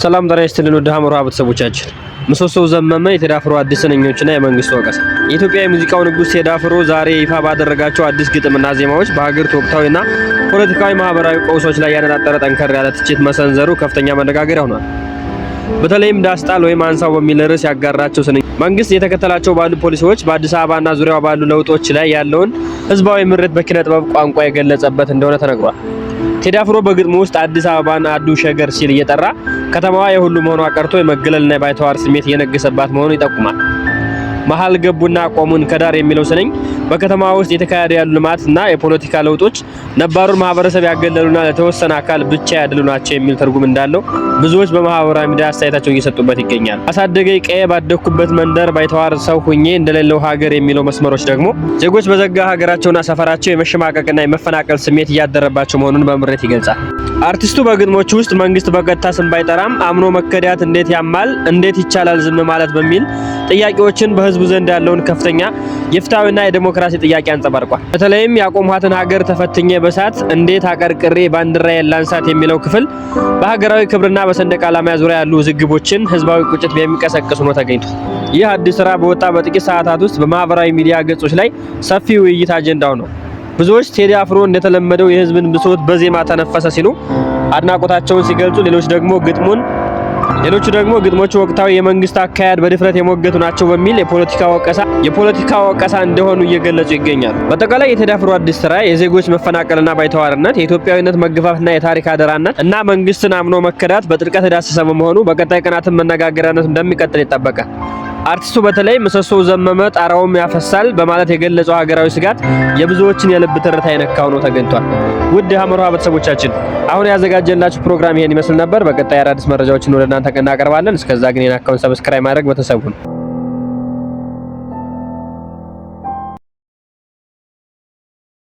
ሰላም ጤና ይስጥልን ወደ ሐመር ውሃ ቤተሰቦቻችን። ምሰሶው ዘመመ የቴዲ አፍሮ አዲስ ስንኞችና የመንግስት ወቀሳ። የኢትዮጵያ የሙዚቃው ንጉስ ቴዲ አፍሮ ዛሬ ይፋ ባደረጋቸው አዲስ ግጥምና ዜማዎች በሀገሪቱ ወቅታዊና ፖለቲካዊ ማህበራዊ ቀውሶች ላይ ያነጣጠረ ጠንከር ያለ ትችት መሰንዘሩ ከፍተኛ መነጋገሪያ ሆኗል። በተለይም ዳስጣል ወይም አንሳው በሚል ርዕስ ያጋራቸው ስንኝ መንግስት የተከተላቸው ባሉ ፖሊሲዎች በአዲስ አበባና ዙሪያው ባሉ ለውጦች ላይ ያለውን ህዝባዊ ምሬት በኪነ ጥበብ ቋንቋ የገለጸበት እንደሆነ ተነግሯል። ቴዲ አፍሮ በግጥሙ ውስጥ አዲስ አበባን አዱ ሸገር ሲል እየጠራ ከተማዋ የሁሉ መሆኗ ቀርቶ የመገለልና የባይተዋር ስሜት እየነገሰባት መሆኑን ይጠቁማል። መሃል ገቡና ቆሙን ከዳር የሚለው ስንኝ በከተማዋ ውስጥ የተካሄዱ ያሉ ልማትና የፖለቲካ ለውጦች ነባሩን ማህበረሰብ ያገለሉና ለተወሰነ አካል ብቻ ያደሉ ናቸው የሚል ትርጉም እንዳለው ብዙዎች በማህበራዊ ሚዲያ አስተያየታቸውን እየሰጡበት ይገኛል። አሳደገኝ ቀዬ ባደኩበት መንደር ባይተዋር ሰው ሁኜ እንደሌለው ሀገር የሚለው መስመሮች ደግሞ ዜጎች በዘጋ ሀገራቸውና ሰፈራቸው የመሸማቀቅና የመፈናቀል ስሜት እያደረባቸው መሆኑን በምሬት ይገልጻል። አርቲስቱ በግጥሞቹ ውስጥ መንግስት በቀጥታ ስም ባይጠራም አምኖ መከዳት እንዴት ያማል፣ እንዴት ይቻላል ዝም ማለት በሚል ጥያቄዎችን በህዝቡ ዘንድ ያለውን ከፍተኛ የፍትሃዊና የዲሞክራሲ ጥያቄ አንጸባርቋል። በተለይም ያቆምኋትን ሀገር ተፈትኜ በሳት እንዴት አቀርቅሬ ባንዲራዬን ላንሳት የሚለው ክፍል በሀገራዊ ክብርና በሰንደቅ ዓላማ ዙሪያ ያሉ ውዝግቦችን ህዝባዊ ቁጭት የሚቀሰቅስ ሆኖ ተገኝቷል። ይህ አዲስ ስራ በወጣ በጥቂት ሰዓታት ውስጥ በማህበራዊ ሚዲያ ገጾች ላይ ሰፊ ውይይት አጀንዳው ነው። ብዙዎች ቴዲ አፍሮ እንደተለመደው የህዝብን ብሶት በዜማ ተነፈሰ ሲሉ አድናቆታቸውን ሲገልጹ፣ ሌሎቹ ደግሞ ግጥሞቹ ወቅታዊ የመንግስት አካሄድ በድፍረት የሞገቱ ናቸው በሚል የፖለቲካ ወቀሳ እንደሆኑ እየገለጹ ይገኛሉ። በአጠቃላይ የቴዲ አፍሮ አዲስ ስራ የዜጎች መፈናቀልና ባይተዋርነት፣ የኢትዮጵያዊነት መገፋትና የታሪክ አደራነት እና መንግስትን አምኖ መከዳት በጥልቀት የዳሰሰ በመሆኑ በቀጣይ ቀናትም መነጋገሪያነት እንደሚቀጥል ይጠበቃል። አርቲስቱ በተለይ ምሰሶው ዘመመ ጣራውም ያፈሳል በማለት የገለጸው ሀገራዊ ስጋት የብዙዎችን የልብ ትርታ የነካው ነው ተገኝቷል። ውድ ሐመር ውሃ ቤተሰቦቻችን አሁን ያዘጋጀላችሁ ፕሮግራም ይሄን ይመስል ነበር። በቀጣይ አዳዲስ መረጃዎችን ወደ እናንተ እናቀርባለን። እስከዛ ግን የናካውን ሰብስክራይብ ማድረግ በተሰቡ ነው።